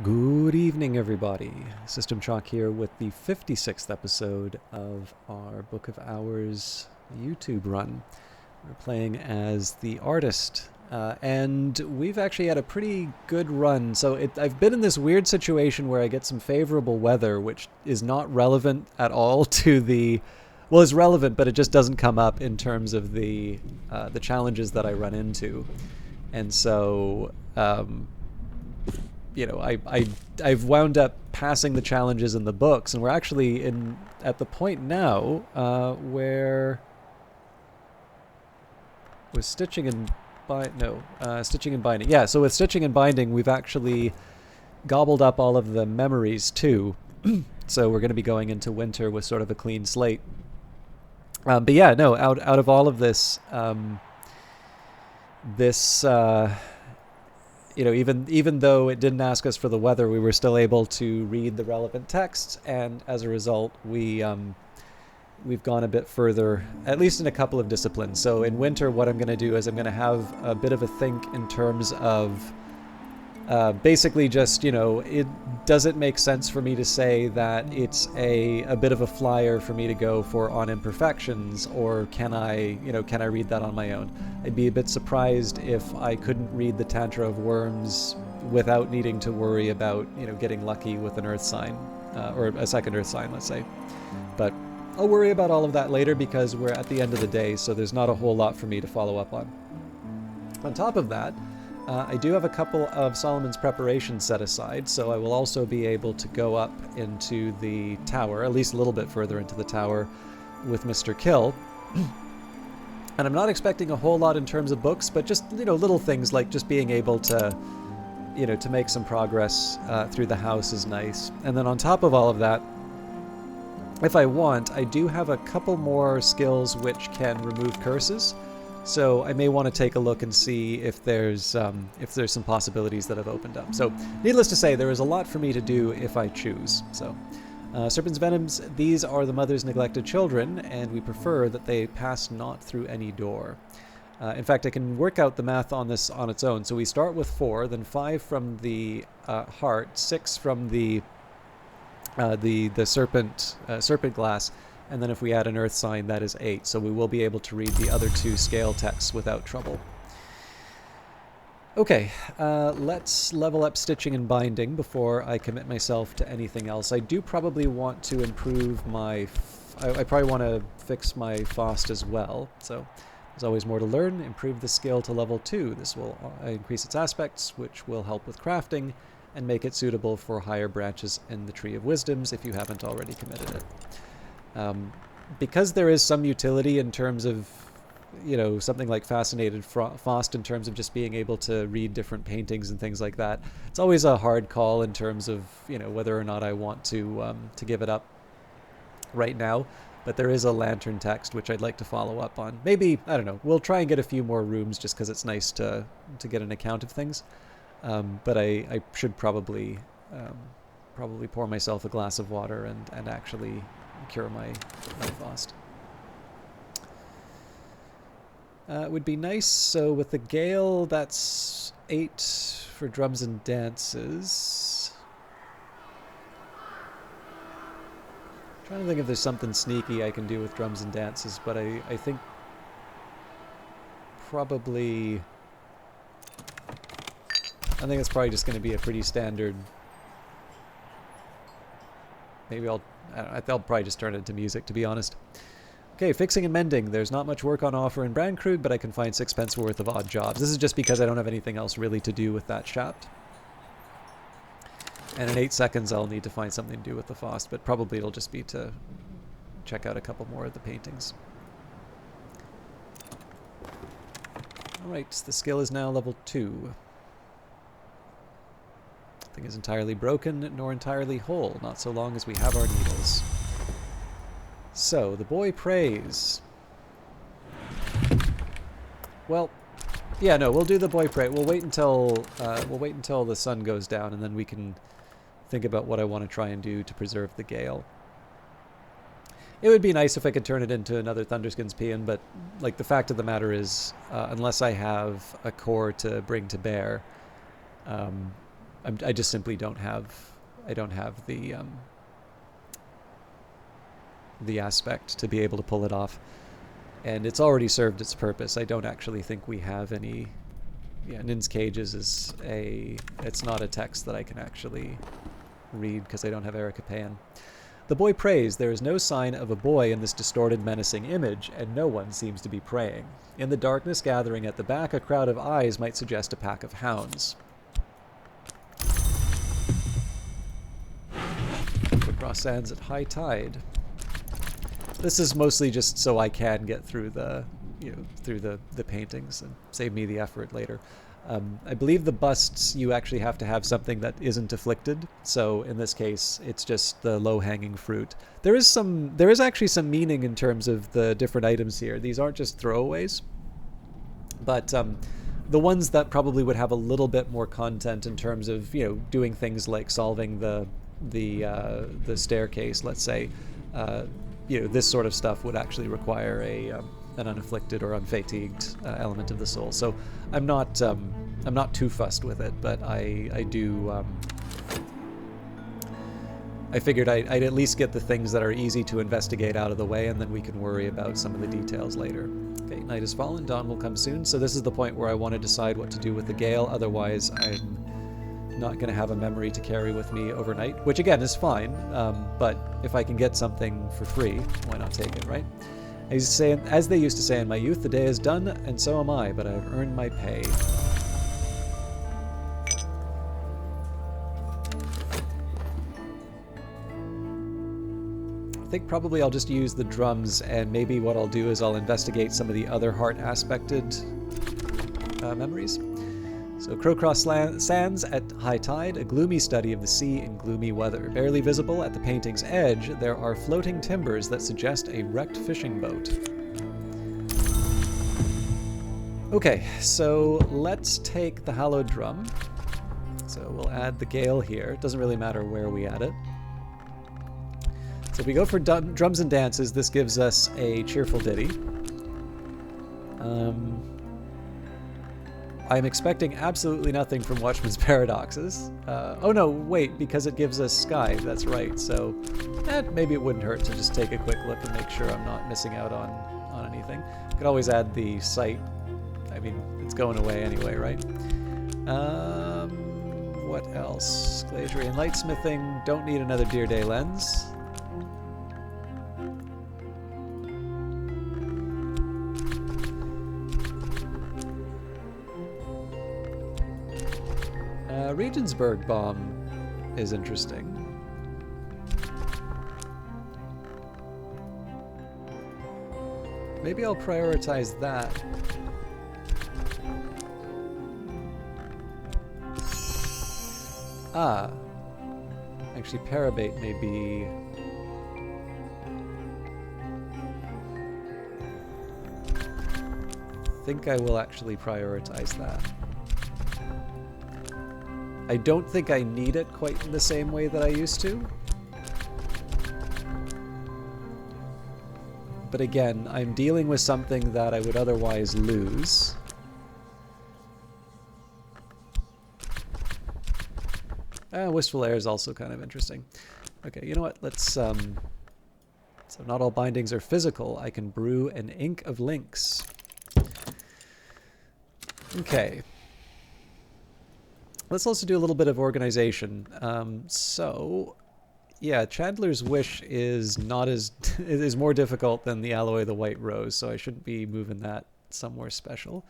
Good evening, everybody. System Chalk here with the 56th episode of our Book of Hours YouTube run. We're playing as the artist, and we've actually had a pretty good run. So I've been in this weird situation where I get some favorable weather, which is not relevant at all to the... Well, it's relevant, but it just doesn't come up in terms of the challenges that I run into. And so... I've wound up passing the challenges in the books, and we're actually at the point now where with stitching and stitching and binding. Yeah, so with stitching and binding, we've actually gobbled up all of the memories too. So we're going to be going into winter with sort of a clean slate. But yeah, no, out of all of this, even though it didn't ask us for the weather, we were still able to read the relevant texts, and as a result, we've gone a bit further, at least in a couple of disciplines. So in winter, what I'm going to do is I'm going to have a bit of a think in terms of basically just, does it make sense for me to say that it's a bit of a flyer for me to go for on imperfections, or can I read that on my own? I'd be a bit surprised if I couldn't read the Tantra of Worms without needing to worry about, getting lucky with an earth sign, or a second earth sign, let's say. But I'll worry about all of that later because we're at the end of the day, so there's not a whole lot for me to follow up on. On top of that, I do have a couple of Solomon's preparations set aside, so I will also be able to go up into the tower, at least a little bit further into the tower, with Mr. Kill. And I'm not expecting a whole lot in terms of books, but just, little things like just being able to, to make some progress through the house is nice. And then on top of all of that, if I want, I do have a couple more skills which can remove curses. So I may want to take a look and see if there's some possibilities that have opened up. So needless to say, there is a lot for me to do if I choose. So Serpent's Venoms, these are the mother's neglected children, and we prefer that they pass not through any door. In fact, I can work out the math on this on its own. So we start with 4, then 5 from the heart, 6 from the serpent glass, and then if we add an earth sign, that is 8. So we will be able to read the other 2 scale texts without trouble. Okay, let's level up stitching and binding before I commit myself to anything else. I do probably want to improve my... I probably want to fix my FOST as well. So there's always more to learn. Improve the skill to level 2. This will increase its aspects, which will help with crafting and make it suitable for higher branches in the Tree of Wisdoms if you haven't already committed it. Because there is some utility in terms of, something like Fascinated FOST in terms of just being able to read different paintings and things like that, it's always a hard call in terms of, whether or not I want to give it up right now. But there is a lantern text which I'd like to follow up on. Maybe, I don't know, we'll try and get a few more rooms just because it's nice to get an account of things. But I should probably pour myself a glass of water and actually cure my FOST. It would be nice. So with the Gale, that's 8 for drums and dances. I'm trying to think if there's something sneaky I can do with drums and dances, but I think probably... I think it's probably just going to be a pretty standard... Maybe I'll probably just turn it into music, to be honest. Okay, fixing and mending. There's not much work on offer in Brandkrug, but I can find 6 worth of odd jobs. This is just because I don't have anything else really to do with that shaft. And in 8 seconds, I'll need to find something to do with the FOST, but probably it'll just be to check out a couple more of the paintings. Alright, the skill is now level 2. Nothing is entirely broken, nor entirely whole, not so long as we have our needles. So, the boy prays. Well, yeah, no, we'll do the boy pray. We'll wait until the sun goes down, and then we can think about what I want to try and do to preserve the Gale. It would be nice if I could turn it into another Thunderskins Paean, but like the fact of the matter is, unless I have a core to bring to bear, I just simply don't have, I don't have the aspect to be able to pull it off. And it's already served its purpose. I don't actually think we have any. Yeah, Nin's Cages is it's not a text that I can actually read because I don't have Erica Pan. The boy prays. There is no sign of a boy in this distorted, menacing image, and no one seems to be praying. In the darkness gathering at the back, a crowd of eyes might suggest a pack of hounds. Across sands at high tide. This is mostly just so I can get through the, through the paintings and save me the effort later. I believe the busts, you actually have to have something that isn't afflicted. So in this case, it's just the low-hanging fruit. There is actually some meaning in terms of the different items here. These aren't just throwaways, but the ones that probably would have a little bit more content in terms of doing things like solving the staircase, let's say. This sort of stuff would actually require an unafflicted or unfatigued element of the soul. So I'm not too fussed with it, but I do. I figured I'd at least get the things that are easy to investigate out of the way, and then we can worry about some of the details later. Okay, night has fallen, dawn will come soon. So this is the point where I want to decide what to do with the gale. Otherwise, I'm not going to have a memory to carry with me overnight, which again is fine, but if I can get something for free, why not take it, right? As they used to say in my youth, the day is done, and so am I, but I've earned my pay. I think probably I'll just use the drums, and maybe what I'll do is I'll investigate some of the other heart-aspected memories. So Crowcross Sands at high tide, a gloomy study of the sea in gloomy weather. Barely visible at the painting's edge, there are floating timbers that suggest a wrecked fishing boat. Okay, so let's take the hallowed drum. So we'll add the gale here. It doesn't really matter where we add it. So if we go for drums and dances, this gives us a cheerful ditty. I'm expecting absolutely nothing from Watchman's Paradoxes. Oh no, wait, because it gives us sky, that's right. So maybe it wouldn't hurt to just take a quick look and make sure I'm not missing out on anything. Could always add the sight. I mean, it's going away anyway, right? What else? Glazier and lightsmithing. Don't need another Deer Day lens. Regensburg bomb is interesting. Maybe I'll prioritize that. Actually parabate may be... I think I will actually prioritize that. I don't think I need it quite in the same way that I used to. But again, I'm dealing with something that I would otherwise lose. Wistful Air is also kind of interesting. Okay, you know what? Let's, so not all bindings are physical. I can brew an ink of links. Okay. Let's also do a little bit of organization. So, yeah, Chandler's Wish is not as it is more difficult than the Alloy of the White Rose, so I shouldn't be moving that somewhere special.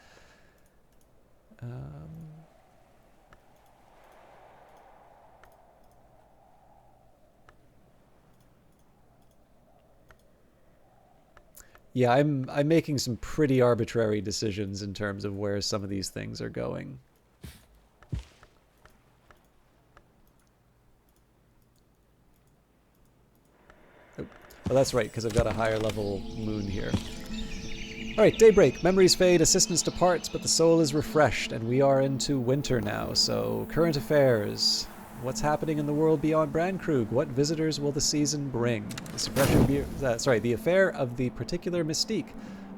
Yeah, I'm making some pretty arbitrary decisions in terms of where some of these things are going. Oh, that's right, because I've got a higher level moon here. Alright, daybreak. Memories fade, assistance departs, but the soul is refreshed, and we are into winter now. So, current affairs. What's happening in the world beyond Brandkrug? What visitors will the season bring? The suppression the affair of the particular mystique.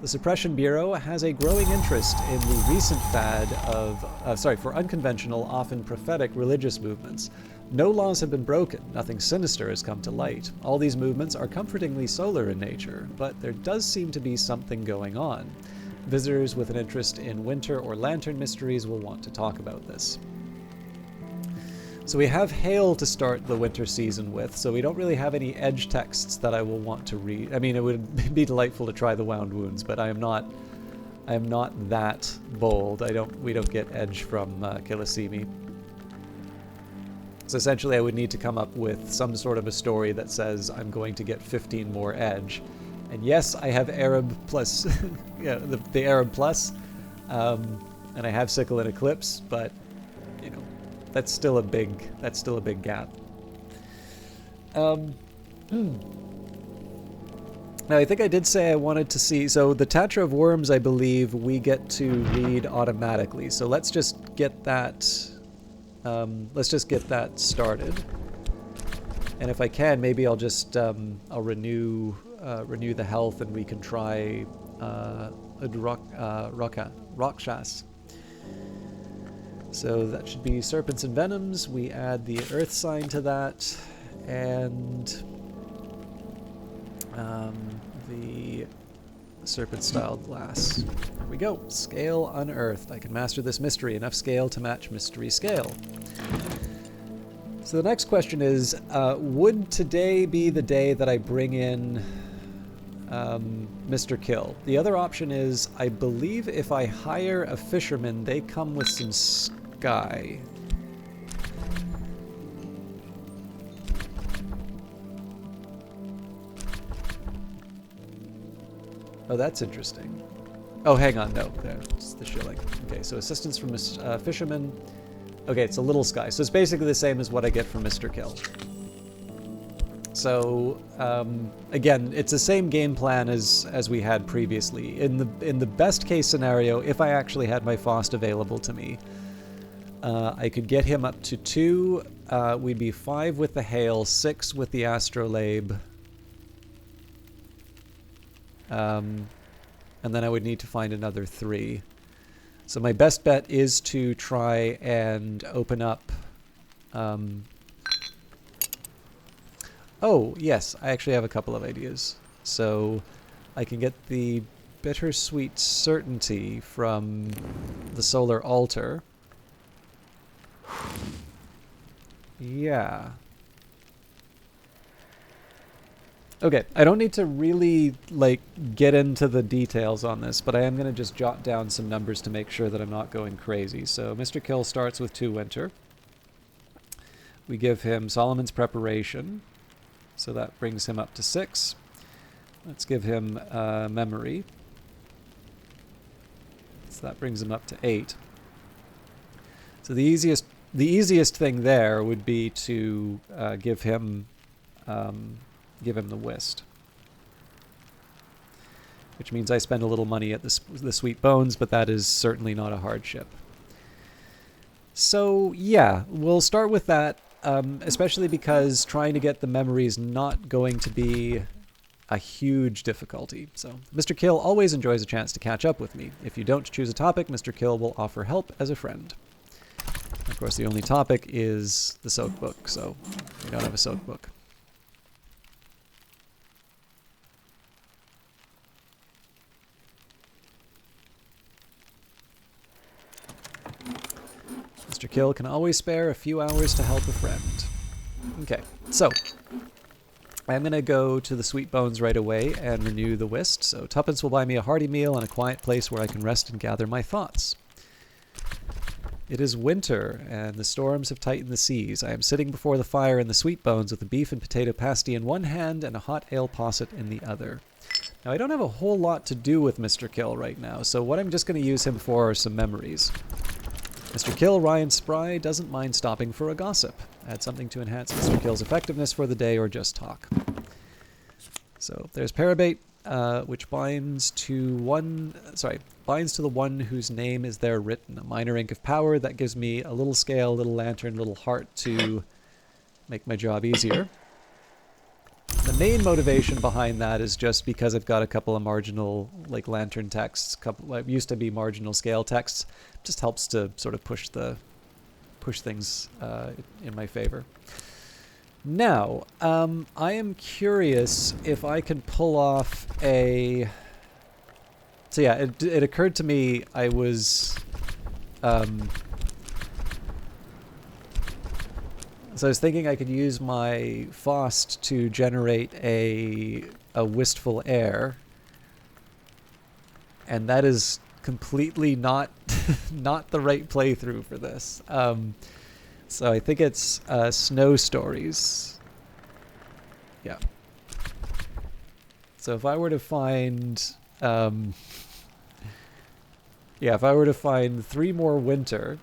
The Suppression Bureau has a growing interest in the recent fad for unconventional, often prophetic religious movements. No laws have been broken, nothing sinister has come to light. All these movements are comfortingly solar in nature, but there does seem to be something going on. Visitors with an interest in winter or lantern mysteries will want to talk about this. So we have hail to start the winter season with, so we don't really have any edge texts that I will want to read. I mean, it would be delightful to try the Wound Wounds, but I am not that bold. We don't get edge from Kilisimi. So essentially I would need to come up with some sort of a story that says I'm going to get 15 more edge. And yes, I have Arab plus, yeah, the Arab plus, and I have Sickle and Eclipse, but you know, that's still a big gap. Now I think I did say I wanted to see, so the Tatra of Worms, I believe we get to read automatically. So let's just get that, started. And if I can, maybe I'll just, I'll renew the health and we can try, Rakshas. So that should be Serpents and Venoms. We add the Earth sign to that, and the Serpent-styled glass. There we go. Scale unearthed. I can master this mystery. Enough scale to match mystery scale. So the next question is, would today be the day that I bring in Mr. Kill? The other option is, I believe if I hire a fisherman, they come with some sky. Oh, that's interesting. Oh, hang on, no, it's the shilling. Okay, so assistance from a fisherman. Okay, it's a little sky, so it's basically the same as what I get from Mr. Kill. So again, it's the same game plan as we had previously. In the best case scenario, if I actually had my Faust available to me, I could get him up to 2. We'd be 5 with the Hail, 6 with the Astrolabe. And then I would need to find another 3. So my best bet is to try and open up... Oh, yes, I actually have a couple of ideas. So I can get the Bittersweet Certainty from the Solar Altar. Yeah. Okay, I don't need to really, get into the details on this, but I am going to just jot down some numbers to make sure that I'm not going crazy. So Mr. Kill starts with 2 winter. We give him Solomon's Preparation. So that brings him up to 6. Let's give him memory. So that brings him up to 8. So the easiest thing there would be to give him the Whist, which means I spend a little money at the Sweet Bones, but that is certainly not a hardship. So yeah, we'll start with that. Especially because trying to get the memory is not going to be a huge difficulty. So Mr. Kill always enjoys a chance to catch up with me. If you don't choose a topic, Mr. Kill will offer help as a friend. Of course, the only topic is the Soak Book, so we don't have a Soak Book. Mr. Kill can always spare a few hours to help a friend. Okay, so I'm going to go to the Sweet Bones right away and renew the Whist. So tuppence will buy me a hearty meal and a quiet place where I can rest and gather my thoughts. It is winter, and the storms have tightened the seas. I am sitting before the fire in the Sweet Bones with a beef and potato pasty in one hand and a hot ale posset in the other. Now, I don't have a whole lot to do with Mr. Kill right now, so what I'm just going to use him for are some memories. Mr. Kill, Ryan Spry, doesn't mind stopping for a gossip. Add something to enhance Mr. Kill's effectiveness for the day, or just talk. So there's Parabate, which binds to the one whose name is there written. A minor ink of power that gives me a little scale, little lantern, little heart to make my job easier. The main motivation behind that is just because I've got a couple of marginal, like, lantern texts, used to be marginal scale texts. It just helps to sort of push things in my favor. Now, I am curious if I can pull off a... So yeah, it occurred to me I was... So I was thinking I could use my Faust to generate a wistful air, and that is completely not not the right playthrough for this. So I think it's Snow Stories. Yeah. So if I were to find, if I were to find 3 more winter.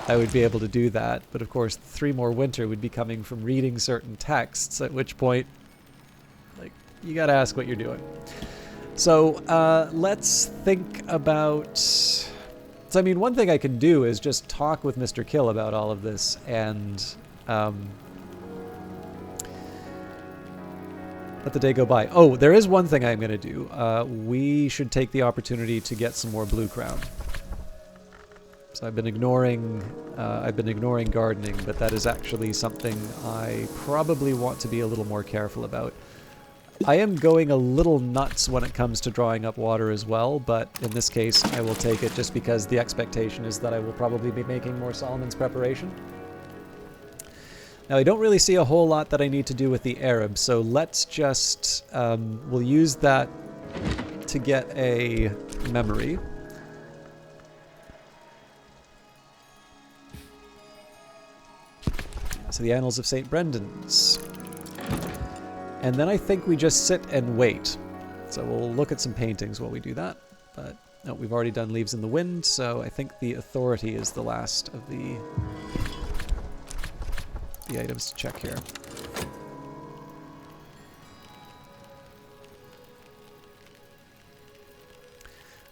I would be able to do that, but of course 3 more winter would be coming from reading certain texts, at which point, like, you gotta ask what you're doing. So let's think about... So I mean, one thing I can do is just talk with Mr. Kill about all of this, and let the day go by. Oh, there is one thing I'm gonna do. We should take the opportunity to get some more blue crown. So I've been ignoring gardening, but that is actually something I probably want to be a little more careful about. I am going a little nuts when it comes to drawing up water as well, but in this case I will take it just because the expectation is that I will probably be making more Solomon's preparation. Now I don't really see a whole lot that I need to do with the Arab, so let's just, we'll use that to get a memory. So the Annals of St. Brendan's. And then I think we just sit and wait. So we'll look at some paintings while we do that. But no, we've already done Leaves in the Wind, so I think the Authority is the last of the items to check here.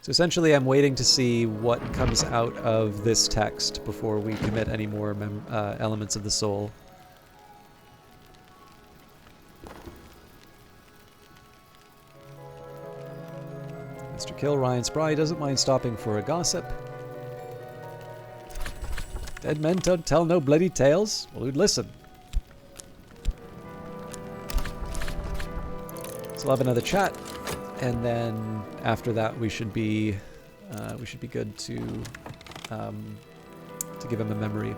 So essentially I'm waiting to see what comes out of this text before we commit any more elements of the soul. Mr. Kill, Ryan Spry doesn't mind stopping for a gossip. Dead men don't tell no bloody tales. Well, who'd listen? So we'll have another chat. And then after that, we should be good to give him a memory.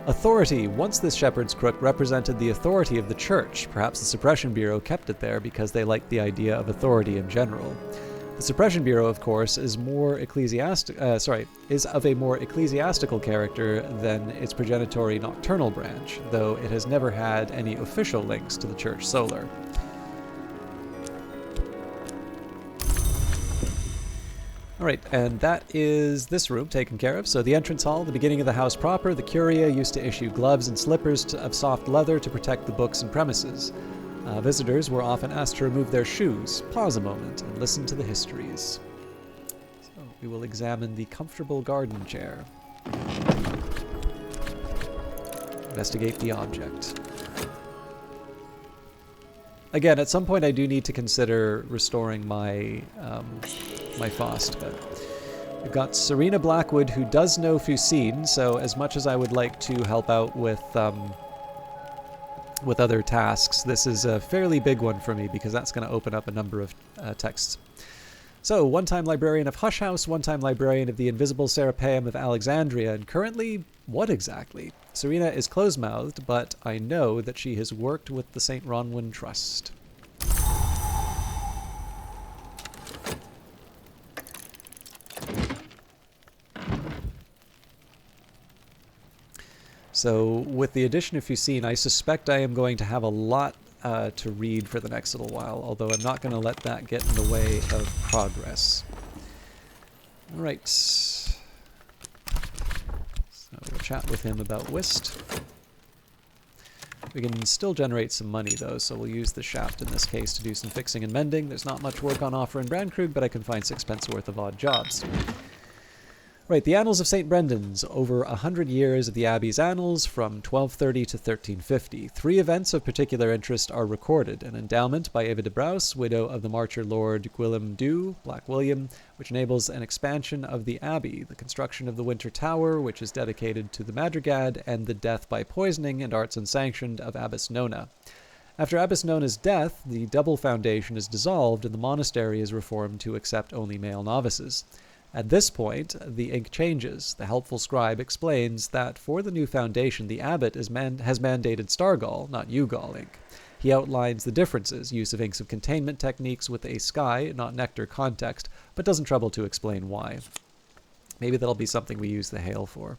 Authority. Once this shepherd's crook represented the authority of the church. Perhaps the Suppression Bureau kept it there because they liked the idea of authority in general. The Suppression Bureau, of course, is of a more ecclesiastical character than its progenitory nocturnal branch, though it has never had any official links to the Church Solar. Alright, and that is this room taken care of. So the entrance hall, the beginning of the house proper, the curia used to issue gloves and slippers of soft leather to protect the books and premises. Visitors were often asked to remove their shoes, pause a moment, and listen to the histories. So we will examine the comfortable garden chair. Investigate the object. Again, at some point I do need to consider restoring my my Faust, but we've got Serena Blackwood, who does know Fusine, so as much as I would like to help out with other tasks, this is a fairly big one for me because that's going to open up a number of texts. So, one-time librarian of Hush House, one-time librarian of the Invisible Serapeum of Alexandria, and currently, what exactly? Serena is close-mouthed, but I know that she has worked with the St. Ronwin Trust. So, with the addition of Fusine, I suspect I am going to have a lot to read for the next little while, although I'm not going to let that get in the way of progress. Alright. So we'll chat with him about whist. We can still generate some money though, so we'll use the shaft in this case to do some fixing and mending. There's not much work on offer in Brandkrug, but I can find 6 pence worth of odd jobs. Right, the Annals of St. Brendan's, over 100 years of the Abbey's annals from 1230 to 1350. 3 events of particular interest are recorded. An endowment by Eva de Braus, widow of the Marcher Lord Gwilym Dhu, Black William, which enables an expansion of the Abbey, the construction of the Winter Tower, which is dedicated to the Madrigad, and the death by poisoning and arts unsanctioned of Abbess Nona. After Abbess Nona's death, the double foundation is dissolved and the monastery is reformed to accept only male novices. At this point, the ink changes. The helpful scribe explains that for the new foundation, the abbot has mandated Stargall, not Ugall ink. He outlines the differences, use of inks of containment techniques with a sky, not nectar context, but doesn't trouble to explain why. Maybe that'll be something we use the hail for.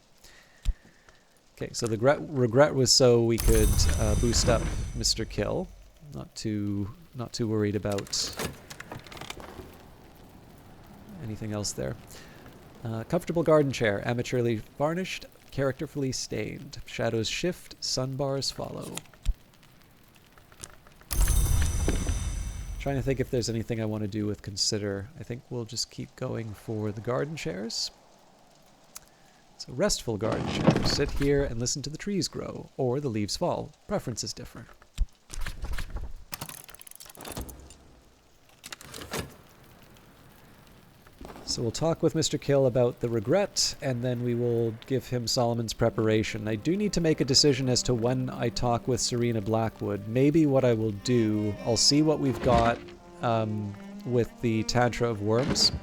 Okay, so the regret was so we could boost up Mr. Kill. Not too worried about anything else there. Comfortable garden chair, amateurly varnished, characterfully stained. Shadows shift, sunbars follow. Trying to think if there's anything I want to do with consider. I think we'll just keep going for the garden chairs. So restful garden chair. Sit here and listen to the trees grow, or the leaves fall. Preference is different. So we'll talk with Mr. Kill about the regret, and then we will give him Solomon's preparation. I do need to make a decision as to when I talk with Serena Blackwood. Maybe what I will do, I'll see what we've got with the Tantra of Worms.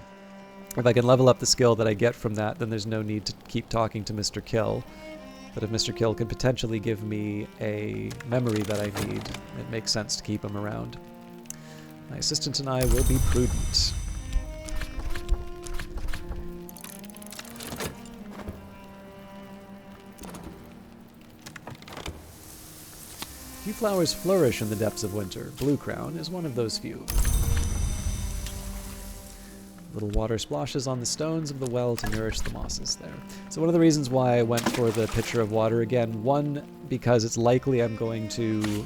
If I can level up the skill that I get from that, then there's no need to keep talking to Mr. Kill. But if Mr. Kill can potentially give me a memory that I need, it makes sense to keep him around. My assistant and I will be prudent. Few flowers flourish in the depths of winter. Blue crown is one of those few. Little water splashes on the stones of the well to nourish the mosses there. So one of the reasons why I went for the pitcher of water again, one, because it's likely I'm going to,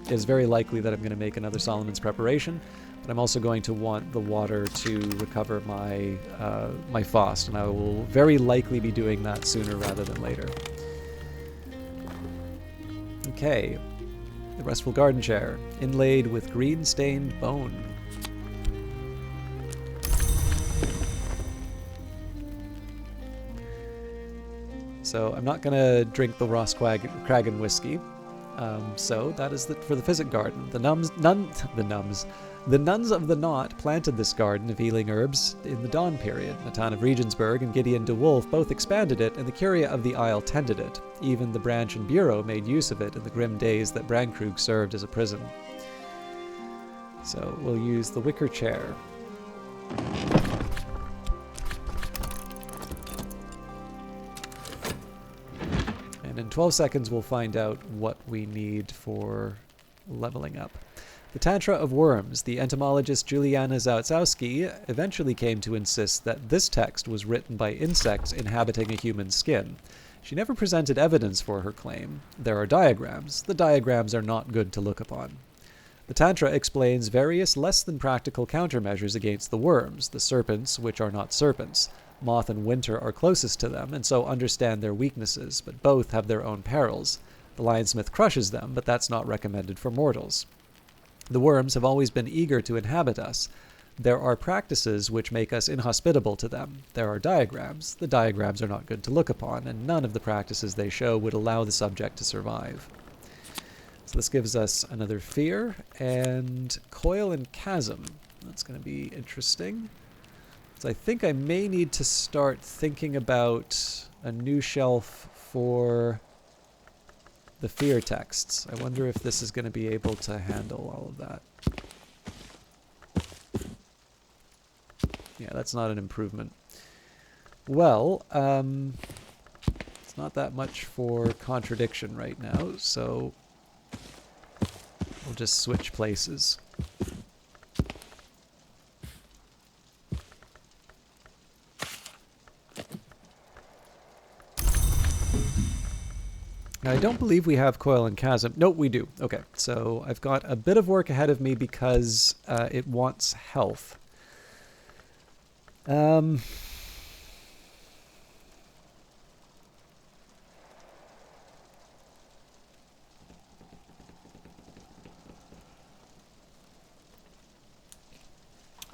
it's very likely that I'm going to make another Solomon's preparation, but I'm also going to want the water to recover my, my Faust, and I will very likely be doing that sooner rather than later. Okay, the restful garden chair, inlaid with green-stained bone. So I'm not going to drink the Ross Cragen whiskey. So that is for the Physic Garden. The nuns of the Knot planted this garden of healing herbs in the Dawn period. Natan of Regensburg and Gideon de Wolf both expanded it, and the Curia of the Isle tended it. Even the Branch and Bureau made use of it in the grim days that Brandkrug served as a prison. So we'll use the wicker chair. And in 12 seconds we'll find out what we need for leveling up. The Tantra of Worms, the entomologist Juliana Zautzowski eventually came to insist that this text was written by insects inhabiting a human skin. She never presented evidence for her claim. There are diagrams. The diagrams are not good to look upon. The Tantra explains various less than practical countermeasures against the worms, the serpents which are not serpents. Moth and Winter are closest to them, and so understand their weaknesses, but both have their own perils. The lionsmith crushes them, but that's not recommended for mortals. The worms have always been eager to inhabit us. There are practices which make us inhospitable to them. There are diagrams. The diagrams are not good to look upon, and none of the practices they show would allow the subject to survive. So this gives us another fear, and coil and chasm. That's going to be interesting. So I think I may need to start thinking about a new shelf for the fear texts. I wonder if this is going to be able to handle all of that. Yeah, that's not an improvement. Well, it's not that much for contradiction right now, so we'll just switch places. Now, I don't believe we have coil and chasm. Nope, we do. Okay, so I've got a bit of work ahead of me because it wants health.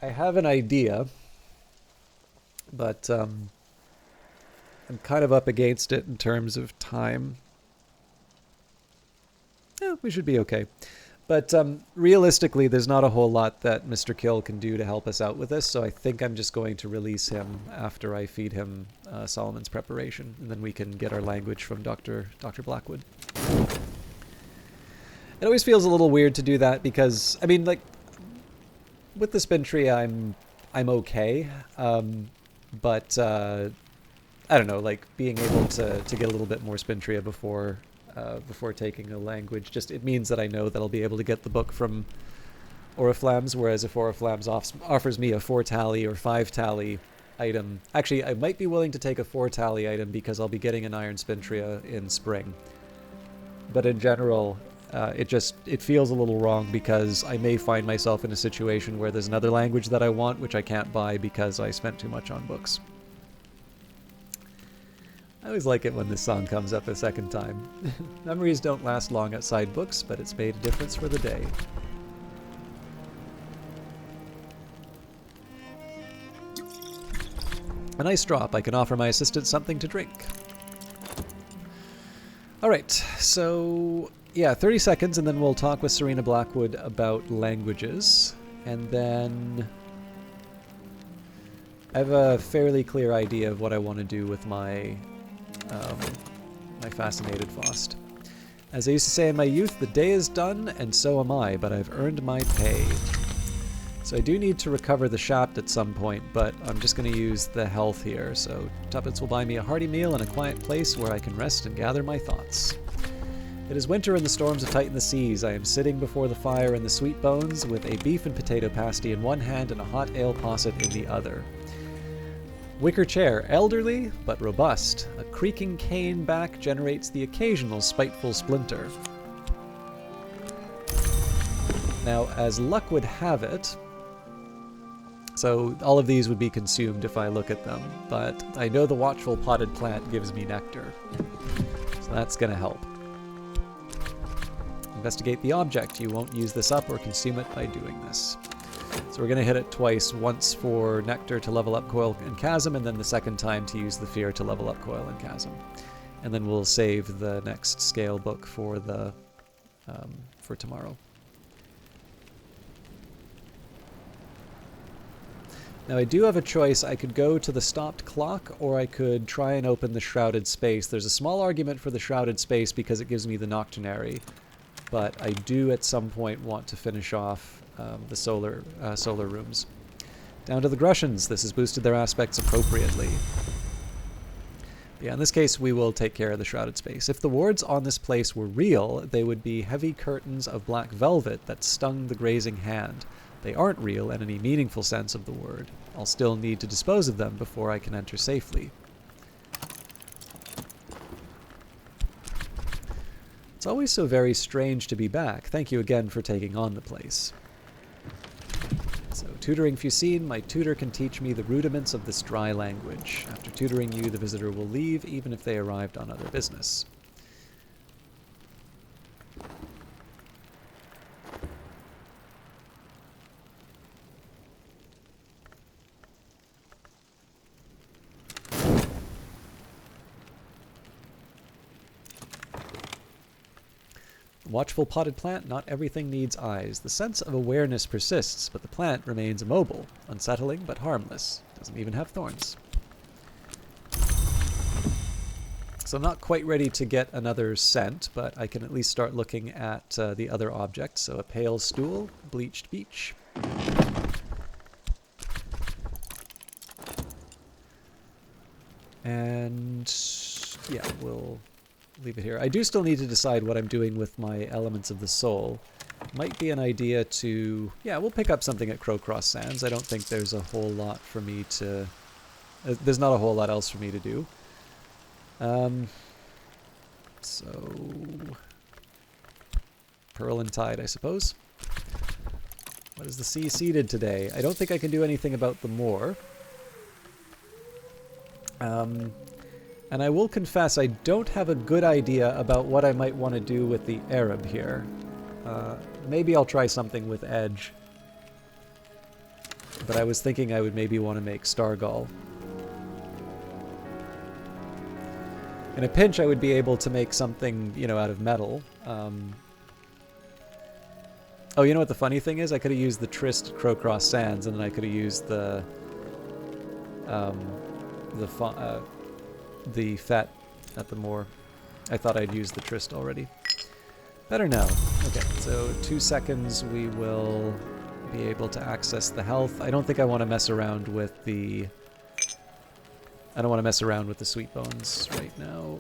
I have an idea, but I'm kind of up against it in terms of time. Yeah, we should be okay. But realistically, there's not a whole lot that Mr. Kill can do to help us out with this, so I think I'm just going to release him after I feed him Solomon's preparation, and then we can get our language from Dr. Blackwood. It always feels a little weird to do that because, I mean, like, with the spin tree, I'm okay, but I don't know, like being able to get a little bit more spin tria before taking a language, just it means that I know that I'll be able to get the book from Oriflammes, whereas if Oriflammes offers me a 4-tally or 5-tally item, actually I might be willing to take a 4-tally item because I'll be getting an Iron Spin Tria in spring. But in general, it feels a little wrong because I may find myself in a situation where there's another language that I want which I can't buy because I spent too much on books. I always like it when this song comes up a second time. Memories don't last long outside books, but it's made a difference for the day. A nice drop. I can offer my assistant something to drink. Alright, so yeah, 30 seconds and then we'll talk with Serena Blackwood about languages. And then I have a fairly clear idea of what I want to do with my fascinated Faust. As I used to say in my youth, the day is done, and so am I, but I've earned my pay. So I do need to recover the shaft at some point, but I'm just going to use the health here. So tuppence will buy me a hearty meal in a quiet place where I can rest and gather my thoughts. It is winter and the storms have tightened the seas. I am sitting before the fire in the sweet bones with a beef and potato pasty in one hand and a hot ale posset in the other. Wicker chair, elderly but robust. A creaking cane back generates the occasional spiteful splinter. Now, as luck would have it, so all of these would be consumed if I look at them, but I know the watchful potted plant gives me nectar, so that's going to help. Investigate the object. You won't use this up or consume it by doing this. So we're going to hit it twice, once for Nectar to level up Coil and Chasm, and then the second time to use the Fear to level up Coil and Chasm. And then we'll save the next scale book for the for tomorrow. Now I do have a choice. I could go to the stopped clock, or I could try and open the Shrouded Space. There's a small argument for the Shrouded Space because it gives me the Nocturnary, but I do at some point want to finish off the solar rooms. Down to the Grussians. This has boosted their aspects appropriately. Yeah, in this case, we will take care of the Shrouded Space. If the wards on this place were real, they would be heavy curtains of black velvet that stung the grazing hand. They aren't real in any meaningful sense of the word. I'll still need to dispose of them before I can enter safely. It's always so very strange to be back. Thank you again for taking on the place. So, tutoring Fusine, my tutor can teach me the rudiments of this dry language. After tutoring you, the visitor will leave, even if they arrived on other business. Watchful potted plant, not everything needs eyes. The sense of awareness persists, but the plant remains immobile, unsettling but harmless. Doesn't even have thorns. So I'm not quite ready to get another scent, but I can at least start looking at the other objects. So a pale stool, bleached beach. And yeah, we'll leave it here. I do still need to decide what I'm doing with my elements of the soul. Might be an idea to... yeah, we'll pick up something at Crowcross Sands. I don't think there's a whole lot for me to... there's not a whole lot else for me to do. So... Pearl and Tide, I suppose. What is the sea seeded today? I don't think I can do anything about the moor. And I will confess, I don't have a good idea about what I might want to do with the Arab here. Maybe I'll try something with Edge. But I was thinking I would maybe want to make Stargall. In a pinch, I would be able to make something, you know, out of metal. Oh, you know what the funny thing is? I could have used the Trist Crowcross Sands, and then I could have used the Fet at the moor. I thought I'd used the Trist already. Better now. Okay, so 2 seconds we will be able to access the health. I don't think I want to mess around with the... I don't want to mess around with the sweet bones right now.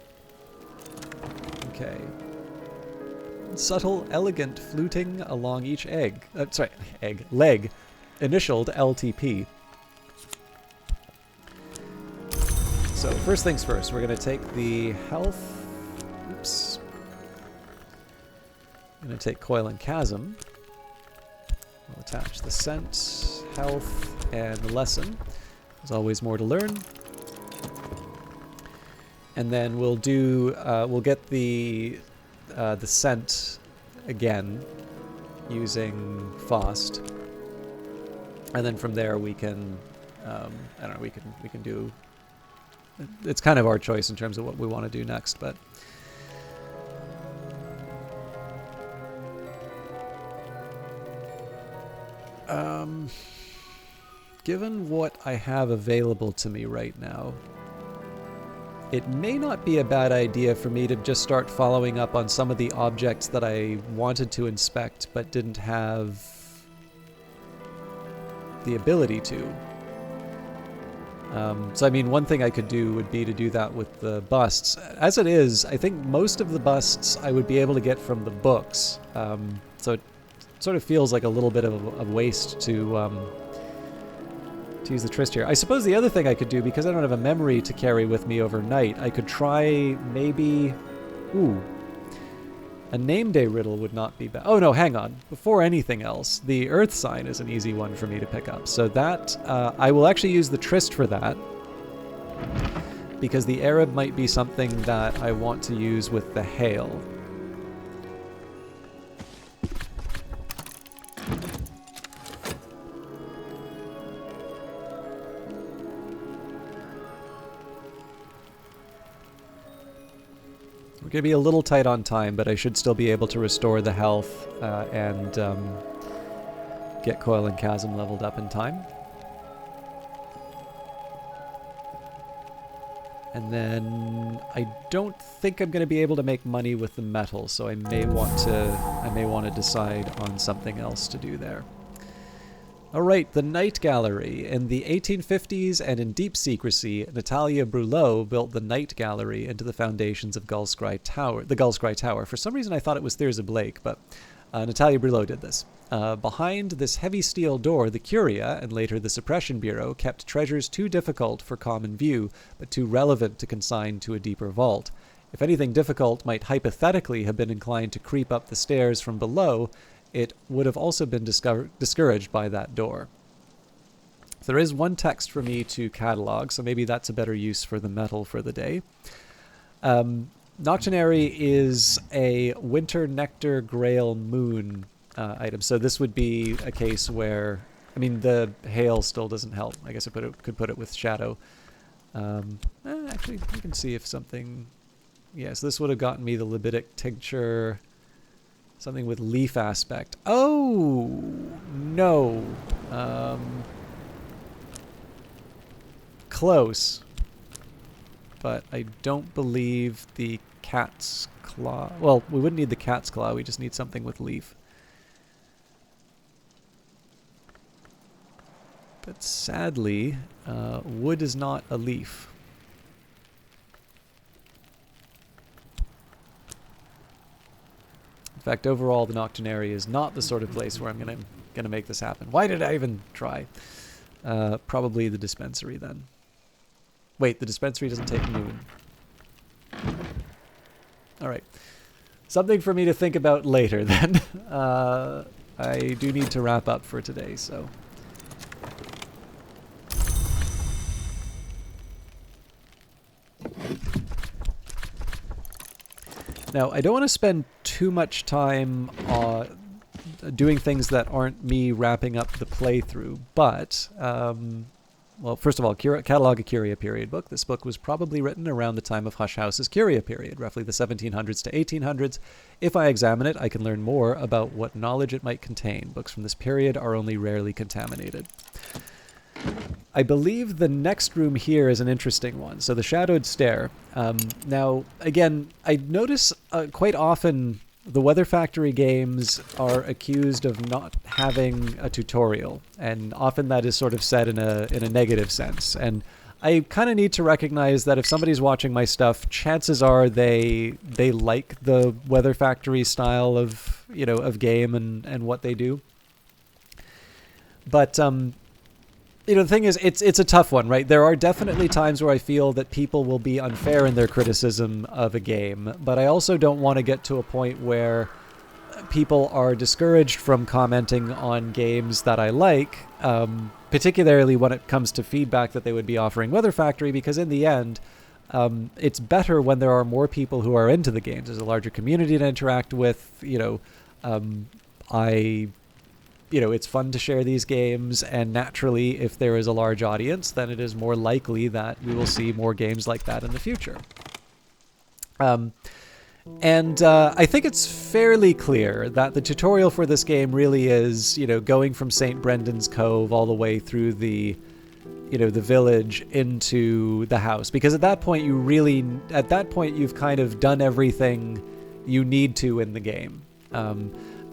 Okay. Subtle, elegant fluting along each leg, initialed LTP. So first things first, we're going to take the health. Oops. I'm going to take Coil and Chasm. We'll attach the scent, health, and the lesson. There's always more to learn. And then we'll do, we'll get the scent again using Faust. And then from there we can, I don't know, we can do, it's kind of our choice in terms of what we want to do next, but. Given what I have available to me right now, it may not be a bad idea for me to just start following up on some of the objects that I wanted to inspect but didn't have the ability to. So I mean, one thing I could do would be to do that with the busts. As it is, I think most of the busts I would be able to get from the books. So it sort of feels like a little bit of a waste to use the Trist here. I suppose the other thing I could do, because I don't have a memory to carry with me overnight, I could try maybe... Ooh. A name day riddle would not be bad. Oh no, hang on. Before anything else, the Earth sign is an easy one for me to pick up. So that, I will actually use the Trist for that, because the Arab might be something that I want to use with the hail. We're going to be a little tight on time, but I should still be able to restore the health and get Coil and Chasm leveled up in time. And then I don't think I'm going to be able to make money with the metal, so I may want to decide on something else to do there. All right, the Night Gallery. In the 1850s and in deep secrecy, Natalia Brulot built the Night Gallery into the foundations of the Gullscry Tower. For some reason, I thought it was Thirza Blake, but Natalia Brulot did this. Behind this heavy steel door, the Curia, and later the Suppression Bureau, kept treasures too difficult for common view, but too relevant to consign to a deeper vault. If anything difficult might hypothetically have been inclined to creep up the stairs from below, it would have also been discouraged by that door. There is one text for me to catalog, so maybe that's a better use for the metal for the day. Noctonary is a Winter Nectar Grail Moon item, so this would be a case where, I mean, the hail still doesn't help. I guess I could put it with shadow. Actually, we can see if something... Yes, this would have gotten me the Libidic Tincture... Something with leaf aspect. Oh, no. Close. But I don't believe the cat's claw. Well, we wouldn't need the cat's claw. We just need something with leaf. But sadly, wood is not a leaf. In fact, overall, the Noctonary is not the sort of place where I'm gonna make this happen. Why did I even try? Probably the dispensary then. Wait, the dispensary doesn't take moon. All right, something for me to think about later then. I do need to wrap up for today, so. Now, I don't want to spend too much time doing things that aren't me wrapping up the playthrough. But well, first of all, Catalog a Curia period book. This book was probably written around the time of Hush House's Curia period, roughly the 1700s to 1800s. If I examine it, I can learn more about what knowledge it might contain. Books from this period are only rarely contaminated. I believe the next room here is an interesting one. So the Shadowed Stair. Now, again, I notice quite often the Weather Factory games are accused of not having a tutorial, and often that is sort of said in a negative sense. And I kind of need to recognize that if somebody's watching my stuff, chances are they like the Weather Factory style of game and what they do. But the thing is, it's a tough one, right? There are definitely times where I feel that people will be unfair in their criticism of a game, but I also don't want to get to a point where people are discouraged from commenting on games that I like, particularly when it comes to feedback that they would be offering Weather Factory, because in the end, it's better when there are more people who are into the games. There's a larger community to interact with. It's fun to share these games, and naturally, if there is a large audience, then it is more likely that we will see more games like that in the future. I think it's fairly clear that the tutorial for this game really is, going from St. Brendan's Cove all the way through the village into the house, because at that point you've kind of done everything you need to in the game.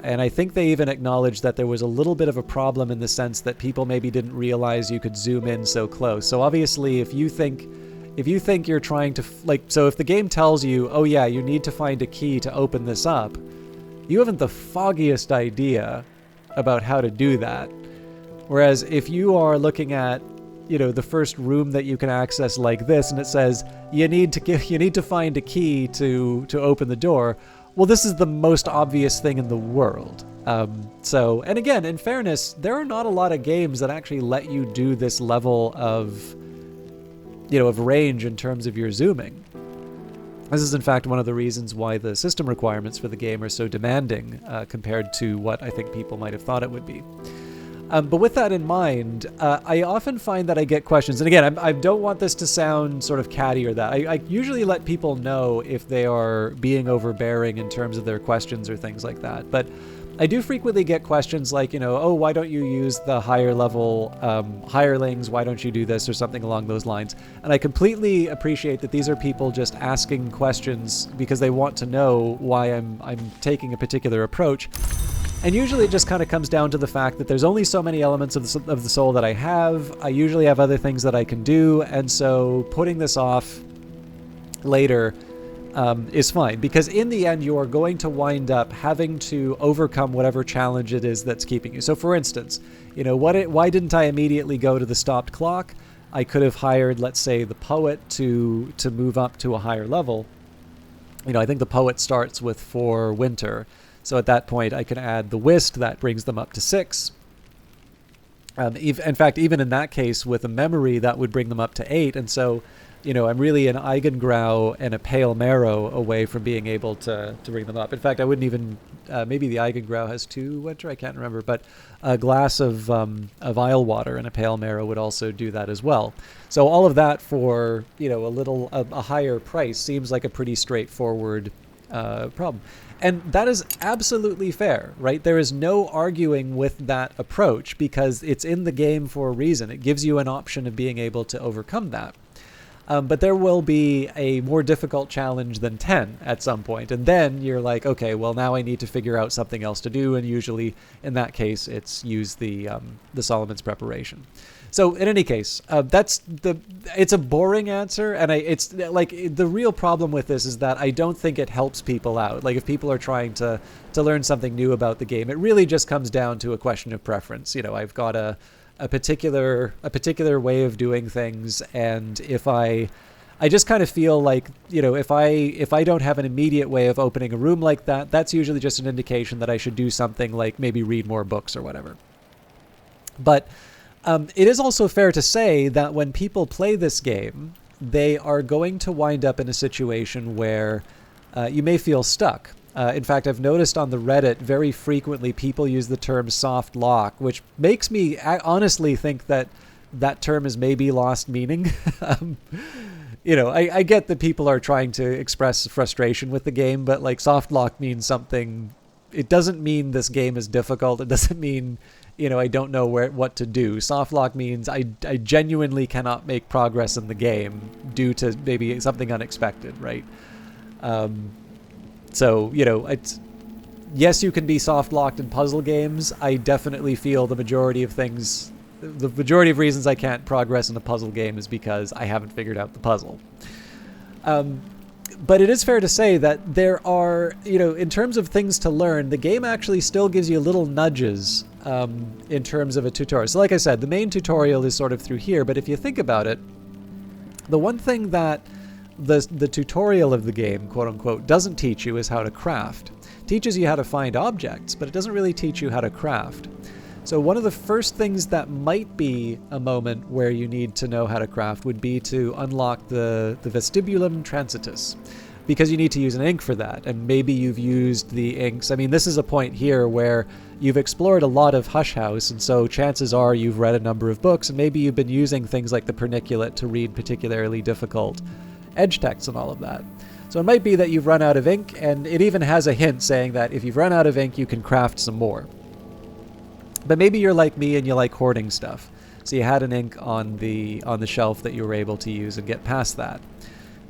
And I think they even acknowledged that there was a little bit of a problem in the sense that people maybe didn't realize you could zoom in so close. So obviously, if you think you're trying to, so if the game tells you, oh yeah, you need to find a key to open this up, you haven't the foggiest idea about how to do that. Whereas if you are looking at, the first room that you can access like this, and it says you need to find a key to open the door. Well, this is the most obvious thing in the world. And again, in fairness, there are not a lot of games that actually let you do this level of range in terms of your zooming. This is, in fact, one of the reasons why the system requirements for the game are so demanding compared to what I think people might have thought it would be. But with that in mind, I often find that I get questions. And again, I don't want this to sound sort of catty or that. I usually let people know if they are being overbearing in terms of their questions or things like that. But I do frequently get questions like, oh, why don't you use the higher level hirelings? Why don't you do this or something along those lines? And I completely appreciate that these are people just asking questions because they want to know why I'm taking a particular approach. And usually it just kind of comes down to the fact that there's only so many elements of the soul that I have. I usually have other things that I can do, and so putting this off later is fine, because in the end you are going to wind up having to overcome whatever challenge it is that's keeping you. So for instance, why didn't I immediately go to the stopped clock? I could have hired, let's say, the poet to move up to a higher level. I think the poet starts with 4 winter. So at that point, I can add the whist. That brings them up to 6. In fact, even in that case, with a memory, that would bring them up to 8. And so, I'm really an Eigengrau and a Pale Marrow away from being able to bring them up. In fact, I wouldn't even, maybe the Eigengrau has 2 winter, I can't remember, but a glass of Isle water and a Pale Marrow would also do that as well. So all of that for, a higher price seems like a pretty straightforward problem. And that is absolutely fair, right? There is no arguing with that approach because it's in the game for a reason. It gives you an option of being able to overcome that. But there will be a more difficult challenge than 10 at some point. And then you're like, okay, well, now I need to figure out something else to do. And usually in that case, it's use the Solomon's Preparation. So in any case, it's a boring answer, and it's like the real problem with this is that I don't think it helps people out. Like if people are trying to learn something new about the game, it really just comes down to a question of preference. I've got a particular way of doing things, and if I just kind of feel like, if I don't have an immediate way of opening a room like that, that's usually just an indication that I should do something like maybe read more books or whatever. But it is also fair to say that when people play this game, they are going to wind up in a situation where you may feel stuck. In fact, I've noticed on the Reddit very frequently people use the term soft lock, which makes me honestly think that that term has maybe lost meaning. I get that people are trying to express frustration with the game, but like soft lock means something. It doesn't mean this game is difficult. It doesn't mean, I don't know what to do. Soft lock means I genuinely cannot make progress in the game due to maybe something unexpected, right? So, yes, you can be soft locked in puzzle games. I definitely feel the majority of reasons I can't progress in a puzzle game is because I haven't figured out the puzzle. But it is fair to say that there are, in terms of things to learn, the game actually still gives you little nudges in terms of a tutorial. So like I said, the main tutorial is sort of through here, but if you think about it, the one thing that the tutorial of the game, quote unquote, doesn't teach you is how to craft. It teaches you how to find objects, but it doesn't really teach you how to craft. So one of the first things that might be a moment where you need to know how to craft would be to unlock the vestibulum transitus, because you need to use an ink for that, and maybe you've used the inks. I mean, this is a point here where you've explored a lot of Hush House, and so chances are you've read a number of books, and maybe you've been using things like the Perniculate to read particularly difficult edge text and all of that. So it might be that you've run out of ink, and it even has a hint saying that if you've run out of ink, you can craft some more. But maybe you're like me and you like hoarding stuff. So you had an ink on the shelf that you were able to use and get past that.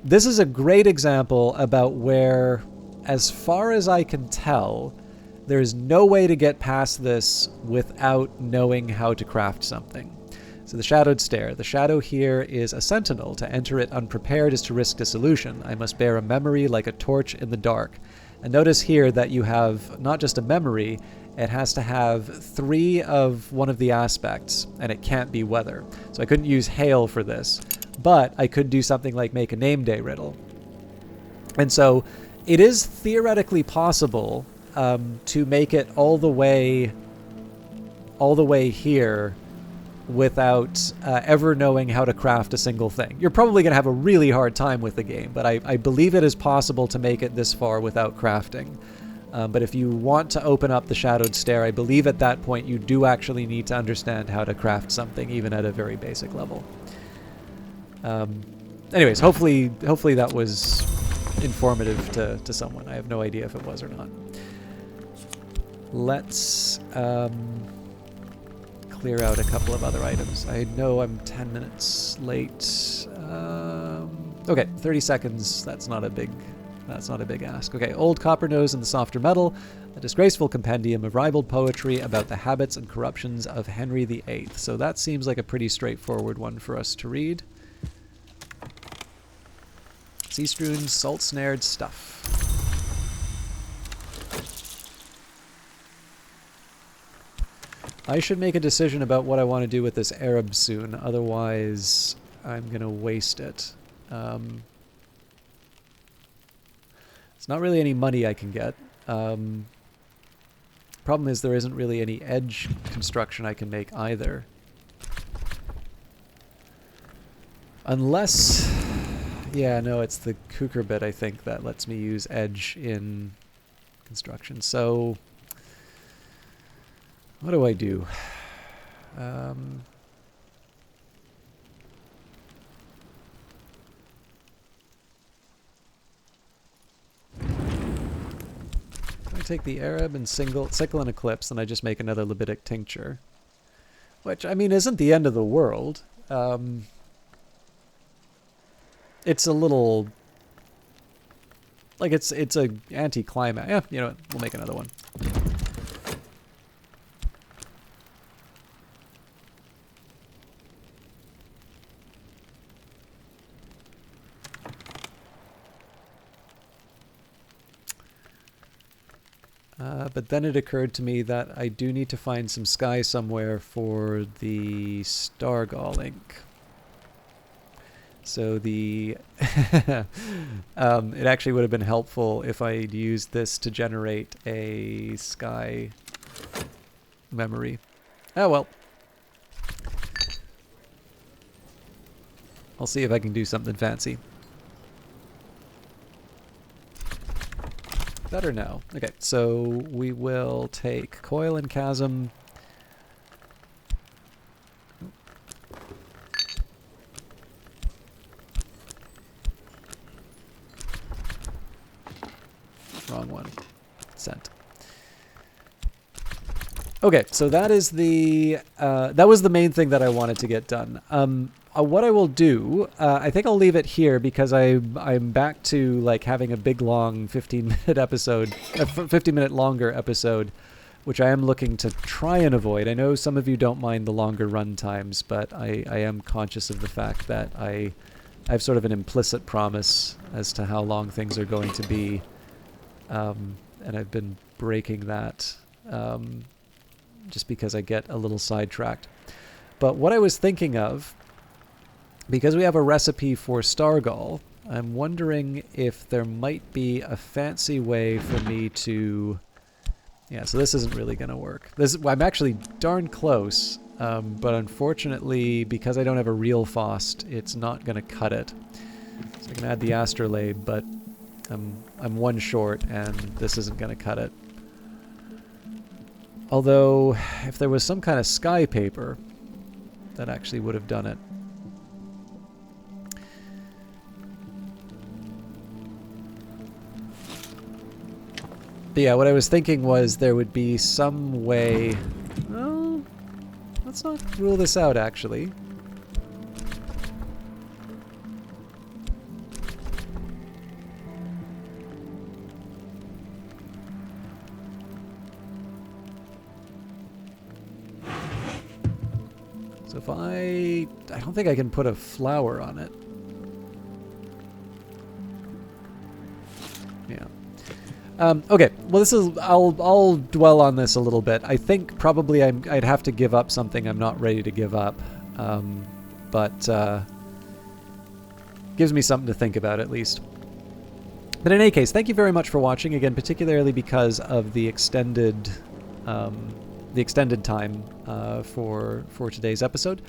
This is a great example about where, as far as I can tell, there's no way to get past this without knowing how to craft something. So the shadowed stair. The shadow here is a sentinel. To enter it unprepared is to risk dissolution. I must bear a memory like a torch in the dark. And notice here that you have not just a memory, it has to have 3 of one of the aspects, and it can't be weather. So I couldn't use hail for this, but I could do something like make a name day riddle. And so it is theoretically possible to make it all the way here without ever knowing how to craft a single thing. You're probably going to have a really hard time with the game, but I believe it is possible to make it this far without crafting. But if you want to open up the shadowed stair, I believe at that point you do actually need to understand how to craft something, even at a very basic level. Anyways, hopefully that was informative to someone. I have no idea if it was or not. Let's clear out a couple of other items. I know I'm 10 minutes late. Okay, 30 seconds. That's not a big ask. Okay, Old Copper Nose and the Softer Metal, a disgraceful compendium of ribald poetry about the habits and corruptions of Henry VIII. So that seems like a pretty straightforward one for us to read. Sea-strewn, salt-snared stuff. I should make a decision about what I want to do with this Arab soon, otherwise I'm going to waste it. It's not really any money I can get. Problem is there isn't really any edge construction I can make either. Unless... yeah, no, it's the Kuker bit, I think, that lets me use edge in construction. So... what do I do? I take the Arab and sickle and eclipse, and I just make another Libidic tincture. Which, I mean, isn't the end of the world. It's a little... like, it's a anti-climax. Yeah, you know what? We'll make another one. But then it occurred to me that I do need to find some sky somewhere for the Stargall ink. So the... it actually would have been helpful if I'd used this to generate a sky memory. Oh well. I'll see if I can do something fancy. better now. Okay, so we will take coil and chasm. Wrong one. Sent. Okay, so that is the that was the main thing that I wanted to get done. What I will do, I think I'll leave it here because I'm back to like having a big long 15-minute episode, 50-minute longer episode, which I am looking to try and avoid. I know some of you don't mind the longer run times, but I am conscious of the fact that I have sort of an implicit promise as to how long things are going to be, and I've been breaking that. Just because I get a little sidetracked. But what I was thinking of, because we have a recipe for Stargall, I'm wondering if there might be a fancy way for me to... Yeah, so this isn't really going to work. I'm actually darn close, but unfortunately, because I don't have a real Faust, it's not going to cut it. So I can add the astrolabe, but I'm one short, and this isn't going to cut it. Although, if there was some kind of sky paper, that actually would have done it. But yeah, what I was thinking was there would be some way... Well, let's not rule this out, actually. So if I don't think I can put a flower on it. Yeah. Okay. Well, this is. I'll dwell on this a little bit. I think probably I'd have to give up something I'm not ready to give up, but gives me something to think about at least. But in any case, thank you very much for watching again, particularly because of the extended time for today's episode.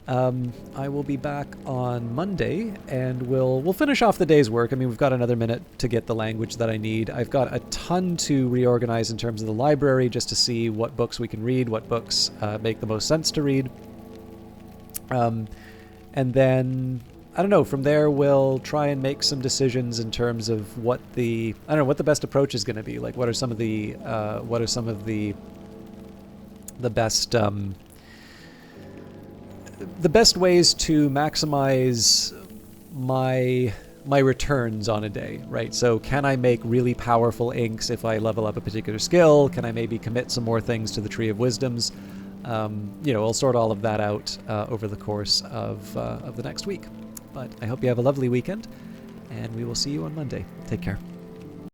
I will be back on Monday, and we'll finish off the day's work. I mean, we've got another minute to get the language that I need. I've got a ton to reorganize in terms of the library, just to see what books we can read, what books make the most sense to read. And then, I don't know, from there we'll try and make some decisions in terms of what the best approach is going to be. Like, what are some of the best ways to maximize my returns on a day, right? So can I make really powerful inks if I level up a particular skill? Can I maybe commit some more things to the Tree of Wisdoms? I'll sort all of that out over the course of the next week. But I hope you have a lovely weekend, and we will see you on Monday. Take care.